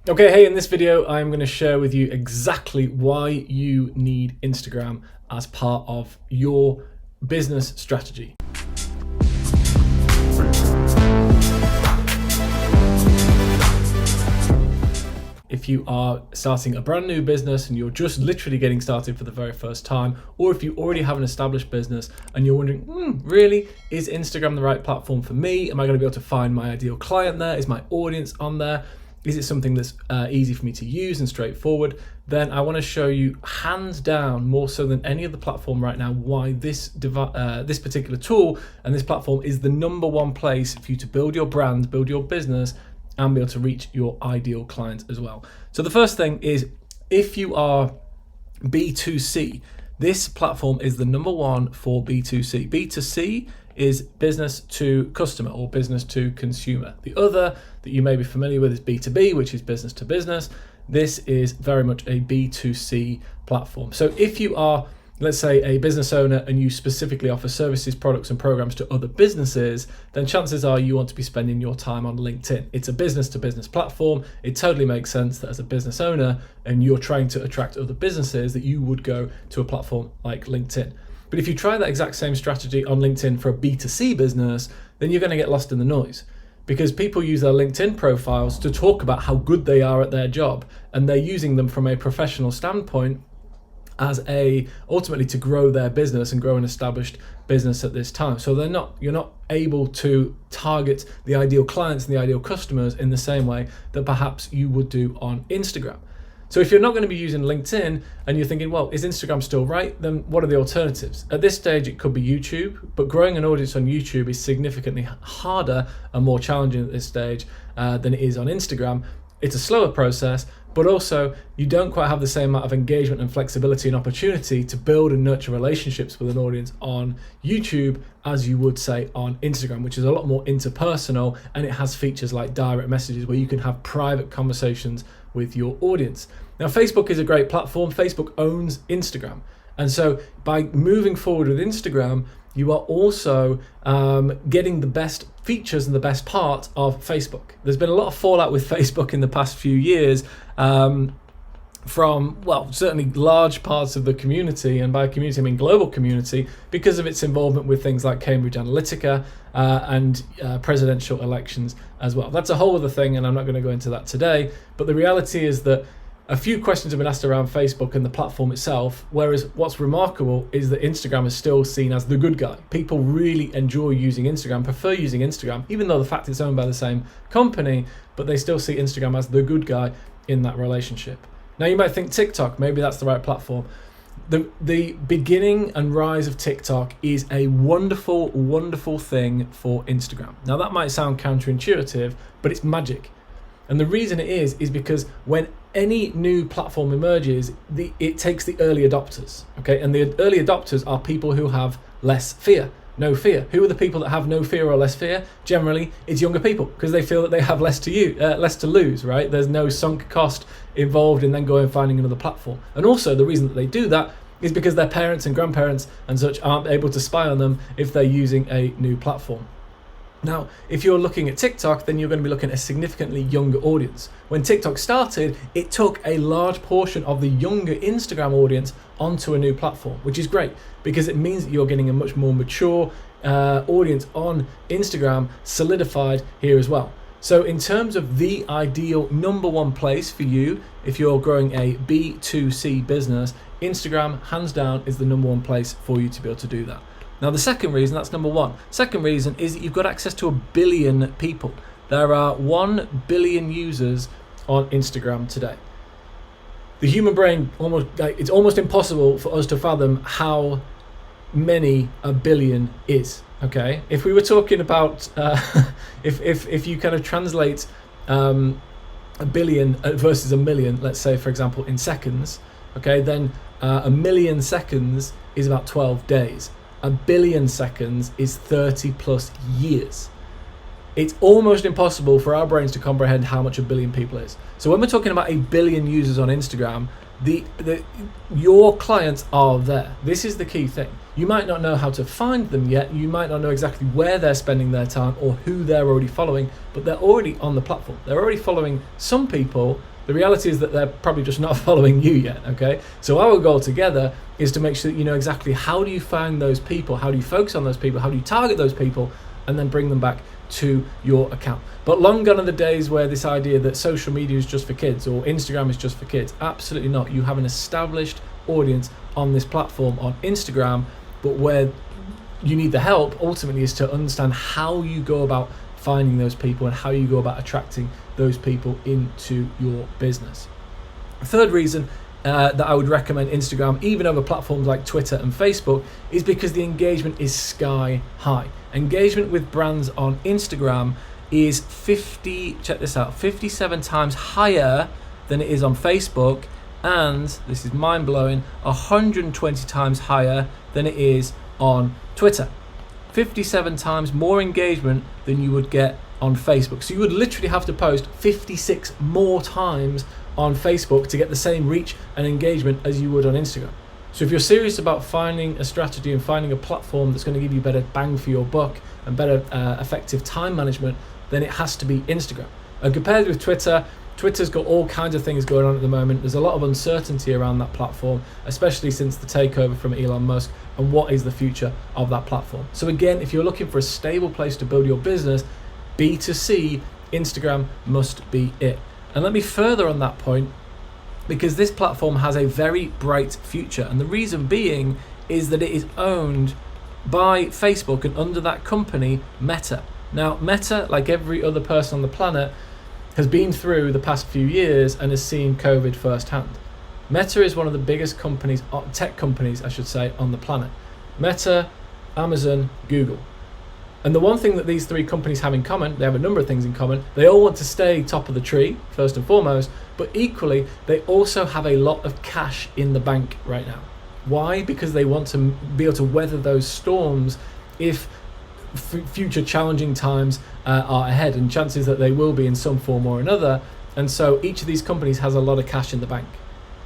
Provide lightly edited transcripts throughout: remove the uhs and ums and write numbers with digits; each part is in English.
Okay, hey, in this video, I'm going to share with you exactly why you need Instagram as part of your business strategy. If you are starting a brand new business and you're just literally getting started for the very first time, or if you already have an established business and you're wondering, really, is Instagram the right platform for me? Am I going to be able to find my ideal client there? Is my audience on there? Is it something that's easy for me to use and straightforward? Then I want to show you, hands down, more so than any other platform right now, why this particular tool and this platform is the number one place for you to build your brand, build your business, and be able to reach your ideal clients as well. So the first thing is, if you are B2C, this platform is the number one for B2C. B2C is business to customer or business to consumer. The other that you may be familiar with is B2B, which is business to business. This is very much a B2C platform. So if you are, let's say, a business owner and you specifically offer services, products, and programs to other businesses, then chances are you want to be spending your time on LinkedIn. It's a business to business platform. It totally makes sense that as a business owner and you're trying to attract other businesses, that you would go to a platform like LinkedIn. But if you try that exact same strategy on LinkedIn for a B2C business, then you're going to get lost in the noise, because people use their LinkedIn profiles to talk about how good they are at their job, and they're using them from a professional standpoint as ultimately to grow their business and grow an established business at this time. So you're not able to target the ideal clients and the ideal customers in the same way that perhaps you would do on Instagram. So if you're not going to be using LinkedIn and you're thinking, well, is Instagram still right? Then what are the alternatives? At this stage, it could be YouTube, but growing an audience on YouTube is significantly harder and more challenging at this stage than it is on Instagram. It's a slower process, but also you don't quite have the same amount of engagement and flexibility and opportunity to build and nurture relationships with an audience on YouTube as you would, say, on Instagram, which is a lot more interpersonal, and it has features like direct messages where you can have private conversations with your audience. Now, Facebook is a great platform. Facebook owns Instagram. And so by moving forward with Instagram, you are also getting the best features and the best part of Facebook. There's been a lot of fallout with Facebook in the past few years from, well, certainly large parts of the community, and by community I mean global community, because of its involvement with things like Cambridge Analytica and presidential elections as well. That's a whole other thing, and I'm not going to go into that today. But the reality is that a few questions have been asked around Facebook and the platform itself, whereas what's remarkable is that Instagram is still seen as the good guy. People really enjoy using Instagram, prefer using Instagram, even though the fact it's owned by the same company, but they still see Instagram as the good guy in that relationship. Now, you might think TikTok, maybe that's the right platform. The beginning and rise of TikTok is a wonderful, wonderful thing for Instagram. Now, that might sound counterintuitive, but it's magic. And the reason it is because when any new platform emerges, it takes the early adopters, okay? And the early adopters are people who have less fear, no fear. Who are the people that have no fear or less fear? Generally, it's younger people, because they feel that they have less to lose, right? There's no sunk cost involved in then going and finding another platform. And also the reason that they do that is because their parents and grandparents and such aren't able to spy on them if they're using a new platform. Now, if you're looking at TikTok, then you're going to be looking at a significantly younger audience. When TikTok started, it took a large portion of the younger Instagram audience onto a new platform, which is great because it means that you're getting a much more mature audience on Instagram solidified here as well. So in terms of the ideal number one place for you, if you're growing a B2C business, Instagram, hands down, is the number one place for you to be able to do that. Now, the second reason, that's number one. Second reason is that you've got access to 1 billion people. There are 1 billion users on Instagram today. The human brain, it's almost impossible for us to fathom how many 1 billion is, okay? If we were talking about, if you kind of translate 1 billion versus a million, let's say, for example, in seconds, okay, then 1 million seconds is about 12 days. 1 billion seconds is 30 plus years. It's almost impossible for our brains to comprehend how much 1 billion people is. So when we're talking about 1 billion users on Instagram, your clients are there. This is the key thing. You might not know how to find them yet. You might not know exactly where they're spending their time or who they're already following, but they're already on the platform. They're already following some people The reality is that they're probably just not following you yet, okay? So our goal together is to make sure that you know exactly how do you find those people, how do you focus on those people, how do you target those people, and then bring them back to your account. But long gone are the days where this idea that social media is just for kids or Instagram is just for kids. Absolutely not. You have an established audience on this platform on Instagram, but where you need the help ultimately is to understand how you go about finding those people and how you go about attracting those people into your business. The third reason that I would recommend Instagram, even over platforms like Twitter and Facebook, is because the engagement is sky high. Engagement with brands on Instagram is 57 times higher than it is on Facebook, and this is mind-blowing, 120 times higher than it is on Twitter. 57 times more engagement than you would get on Facebook. So you would literally have to post 56 more times on Facebook to get the same reach and engagement as you would on Instagram. So if you're serious about finding a strategy and finding a platform that's going to give you better bang for your buck and better effective time management, then it has to be Instagram. And compared with Twitter, Twitter's got all kinds of things going on at the moment. There's a lot of uncertainty around that platform, especially since the takeover from Elon Musk, and what is the future of that platform. So again, if you're looking for a stable place to build your business, B2C, Instagram must be it. And let me further on that point, because this platform has a very bright future. And the reason being is that it is owned by Facebook and under that company, Meta. Now, Meta, like every other person on the planet, has been through the past few years and has seen COVID firsthand. Meta is one of the biggest companies, tech companies, I should say, on the planet. Meta, Amazon, Google. And the one thing that these three companies have in common, they have a number of things in common. They all want to stay top of the tree, first and foremost, but equally, they also have a lot of cash in the bank right now. Why? Because they want to be able to weather those storms if future challenging times are ahead, and chances that they will be in some form or another. And so each of these companies has a lot of cash in the bank.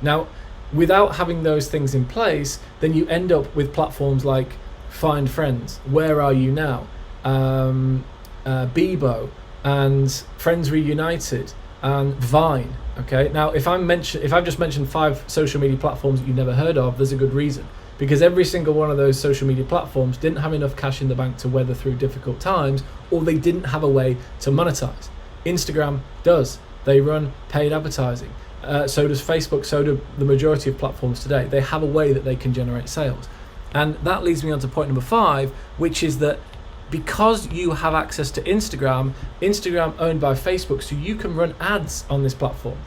Now, without having those things in place, then you end up with platforms like Find Friends, Where Are You Now, Bebo, and Friends Reunited, and Vine. Okay, now if I've just mentioned 5 social media platforms that you've never heard of, there's a good reason. Because every single one of those social media platforms didn't have enough cash in the bank to weather through difficult times, or they didn't have a way to monetize. Instagram does. They run paid advertising. So does Facebook, so do the majority of platforms today. They have a way that they can generate sales. And that leads me on to point number 5, which is that because you have access to Instagram owned by Facebook, so you can run ads on this platform.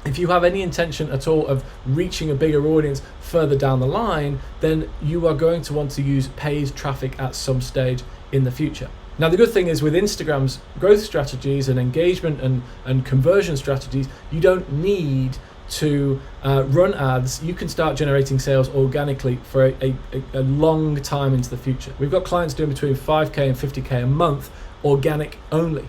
If you have any intention at all of reaching a bigger audience further down the line, then you are going to want to use paid traffic at some stage in the future. Now, the good thing is with Instagram's growth strategies and engagement and conversion strategies, you don't need to run ads. You can start generating sales organically for a long time into the future. We've got clients doing between 5K and 50K a month, organic only.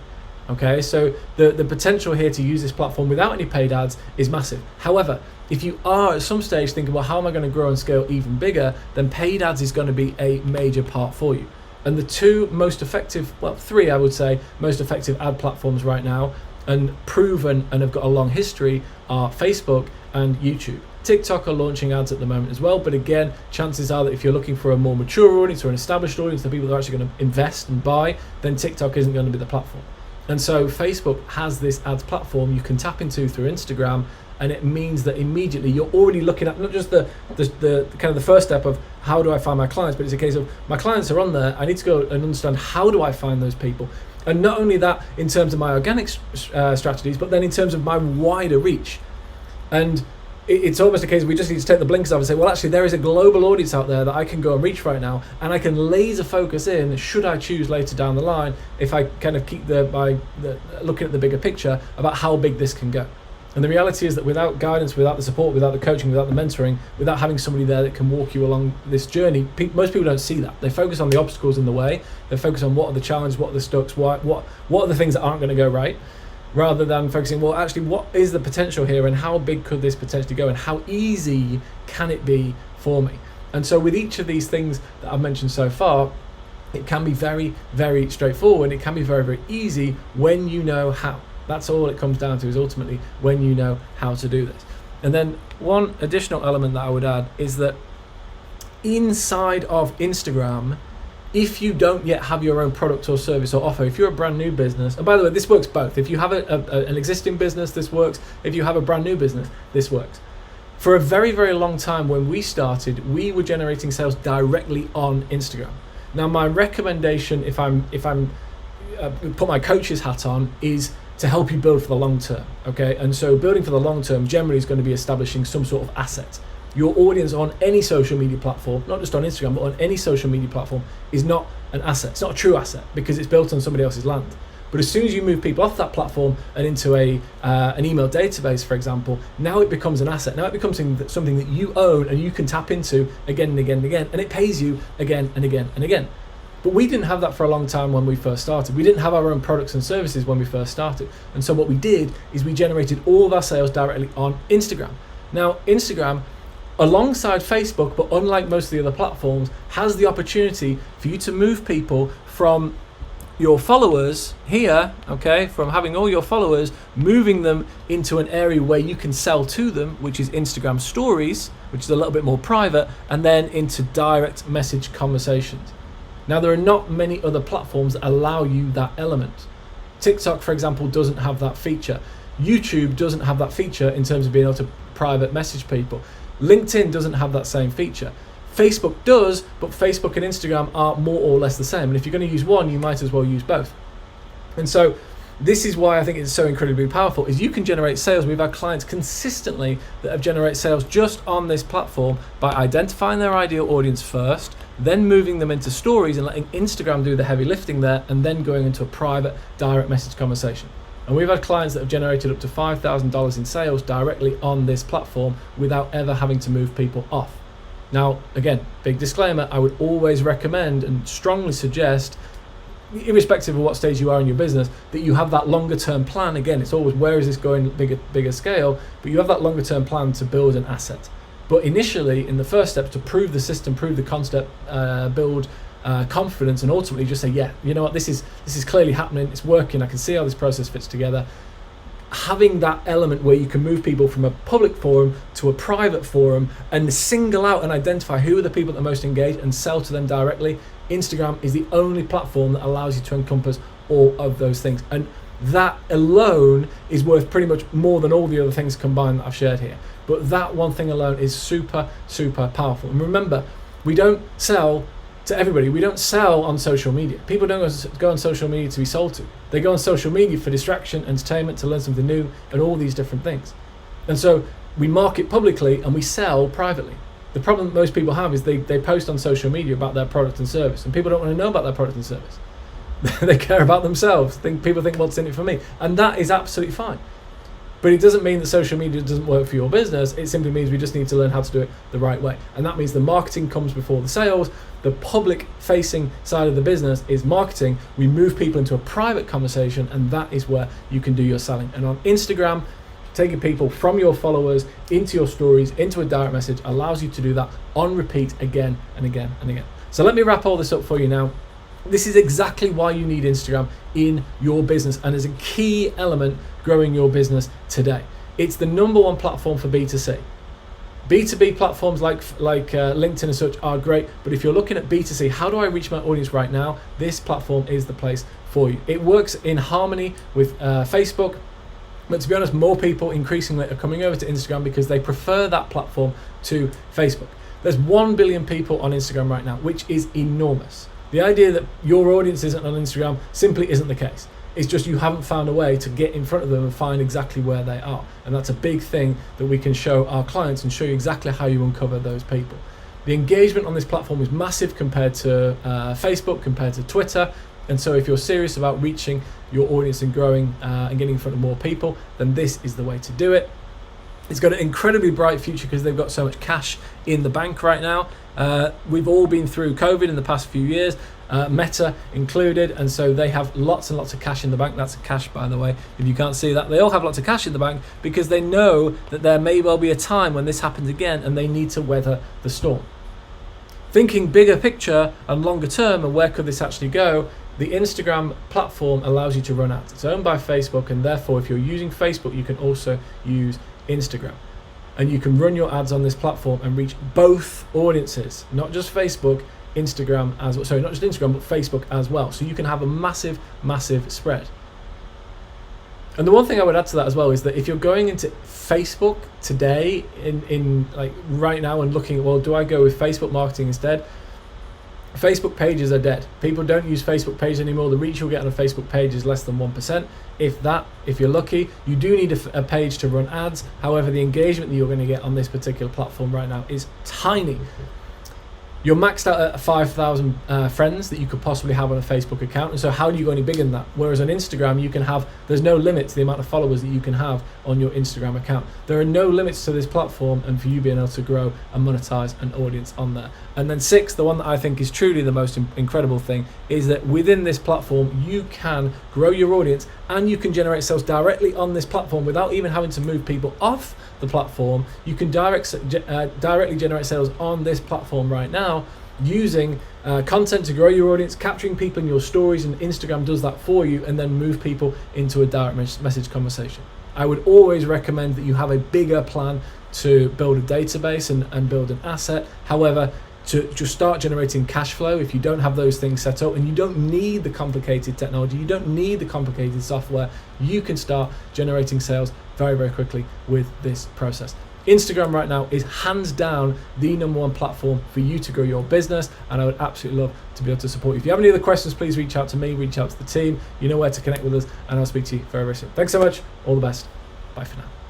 Okay, so the potential here to use this platform without any paid ads is massive. However, if you are at some stage thinking, well, how am I going to grow and scale even bigger, then paid ads is going to be a major part for you. And the 2 most effective, well, 3 I would say, most effective ad platforms right now, and proven and have got a long history, are Facebook and YouTube. TikTok are launching ads at the moment as well, but again, chances are that if you're looking for a more mature audience or an established audience, the people that are actually going to invest and buy, then TikTok isn't going to be the platform. And so Facebook has this ads platform you can tap into through Instagram, and it means that immediately you're already looking at not just the kind of the first step of how do I find my clients, but it's a case of my clients are on there, I need to go and understand how do I find those people. And not only that in terms of my organic strategies, but then in terms of my wider reach. And it's almost a case of we just need to take the blinkers off and say, well, actually, there is a global audience out there that I can go and reach right now, and I can laser focus in, should I choose later down the line, if I kind of keep looking at the bigger picture about how big this can go. And the reality is that without guidance, without the support, without the coaching, without the mentoring, without having somebody there that can walk you along this journey, most people don't see that. They focus on the obstacles in the way. They focus on what are the challenges, what are the stucks, what are the things that aren't going to go right, rather than focusing, well, actually, what is the potential here and how big could this potentially go and how easy can it be for me? And so with each of these things that I've mentioned so far, it can be very, very straightforward. It can be very, very easy when you know how. That's all it comes down to, is ultimately when you know how to do this. And then one additional element that I would add is that inside of Instagram, if you don't yet have your own product or service or offer, if you're a brand new business, and by the way, this works both. If you have an existing business, this works. If you have a brand new business, this works. For a very, very long time when we started, we were generating sales directly on Instagram. Now, my recommendation, if I'm put my coach's hat on, is to help you build for the long term, okay? And so building for the long term generally is going to be establishing some sort of asset. Your audience on any social media platform, not just on Instagram, but on any social media platform, is not an asset. It's not a true asset because it's built on somebody else's land. But as soon as you move people off that platform and into an email database, for example, now it becomes an asset. Now it becomes something that you own and you can tap into again and again and again, and it pays you again and again and again. But we didn't have that for a long time when we first started. We didn't have our own products and services when we first started. And so what we did is we generated all of our sales directly on Instagram. Now, Instagram, alongside Facebook, but unlike most of the other platforms, has the opportunity for you to move people from your followers here, okay, from having all your followers, moving them into an area where you can sell to them, which is Instagram stories, which is a little bit more private, and then into direct message conversations. Now, there are not many other platforms that allow you that element. TikTok, for example, doesn't have that feature. YouTube doesn't have that feature in terms of being able to private message people. LinkedIn doesn't have that same feature. Facebook does, but Facebook and Instagram are more or less the same. And if you're going to use one, you might as well use both. And so this is why I think it's so incredibly powerful, is you can generate sales. We've had clients consistently that have generated sales just on this platform by identifying their ideal audience first, then moving them into stories and letting Instagram do the heavy lifting there, and then going into a private direct message conversation. And we've had clients that have generated up to $5,000 in sales directly on this platform without ever having to move people off. Now, again, big disclaimer, I would always recommend and strongly suggest, irrespective of what stage you are in your business, that you have that longer term plan. Again, it's always, where is this going, bigger scale, but you have that longer term plan to build an asset. But initially, in the first steps, to prove the system, prove the concept, build confidence, and ultimately just say, yeah, you know what, this is clearly happening, it's working, I can see how this process fits together. Having that element where you can move people from a public forum to a private forum and single out and identify who are the people that are most engaged and sell to them directly. Instagram is the only platform that allows you to encompass all of those things. And that alone is worth pretty much more than all the other things combined that I've shared here. But that one thing alone is super, super powerful. And remember, we don't sell to everybody. We don't sell on social media. People don't go on social media to be sold to. They go on social media for distraction, entertainment, to learn something new, and all these different things. And so we market publicly and we sell privately. The problem that most people have is they post on social media about their product and service, and people don't want to know about their product and service. They care about themselves. People think, what's in it for me? And that is absolutely fine. But it doesn't mean that social media doesn't work for your business. It simply means we just need to learn how to do it the right way. And that means the marketing comes before the sales. The public facing side of the business is marketing. We move people into a private conversation, and that is where you can do your selling. And on Instagram, taking people from your followers into your stories, into a direct message, allows you to do that on repeat again and again and again. So let me wrap all this up for you now. This is exactly why you need Instagram in your business, and as a key element growing your business today. It's the number one platform for B2C. B2B platforms like LinkedIn and such are great, but if you're looking at B2C, how do I reach my audience right now? This platform is the place for you. It works in harmony with Facebook, but to be honest, more people increasingly are coming over to Instagram because they prefer that platform to Facebook. There's 1 billion people on Instagram right now, which is enormous. The idea that your audience isn't on Instagram simply isn't the case. It's just you haven't found a way to get in front of them and find exactly where they are. And that's a big thing that we can show our clients and show you exactly how you uncover those people. The engagement on this platform is massive compared to Facebook, compared to Twitter. And so if you're serious about reaching your audience and growing and getting in front of more people, then this is the way to do it. It's got an incredibly bright future because they've got so much cash in the bank right now. We've all been through COVID in the past few years, Meta included, and so they have lots and lots of cash in the bank. That's cash, by the way, if you can't see that. They all have lots of cash in the bank because they know that there may well be a time when this happens again and they need to weather the storm. Thinking bigger picture and longer term and where could this actually go, the Instagram platform allows you to run ads. It's owned by Facebook, and therefore if you're using Facebook, you can also use Instagram. And you can run your ads on this platform and reach both audiences, not just Facebook, Instagram as well. Sorry, not just Instagram, but Facebook as well. So you can have a massive, massive spread. And the one thing I would add to that as well is that if you're going into Facebook today, in like right now, and looking at, well, do I go with Facebook marketing instead? Facebook pages are dead. People don't use Facebook pages anymore. The reach you'll get on a Facebook page is less than 1%. If you're lucky. You do need a page to run ads. However, the engagement that you're going to get on this particular platform right now is tiny. You're maxed out at 5,000 friends that you could possibly have on a Facebook account. And so how do you go any bigger than that? Whereas on Instagram, there's no limit to the amount of followers that you can have on your Instagram account. There are no limits to this platform and for you being able to grow and monetize an audience on there. And then 6, the one that I think is truly the most incredible thing, is that within this platform, you can grow your audience and you can generate sales directly on this platform without even having to move people off the platform. You can directly generate sales on this platform right now using content to grow your audience, capturing people in your stories, and Instagram does that for you, and then move people into a direct message conversation. I would always recommend that you have a bigger plan to build a database and build an asset. However, to just start generating cash flow, if you don't have those things set up, and you don't need the complicated technology, you don't need the complicated software, you can start generating sales very, very quickly with this process. Instagram right now is hands down the #1 platform for you to grow your business, and I would absolutely love to be able to support you. If you have any other questions, please reach out to me, reach out to the team. You know where to connect with us, and I'll speak to you very, very soon. Thanks so much. All the best. Bye for now.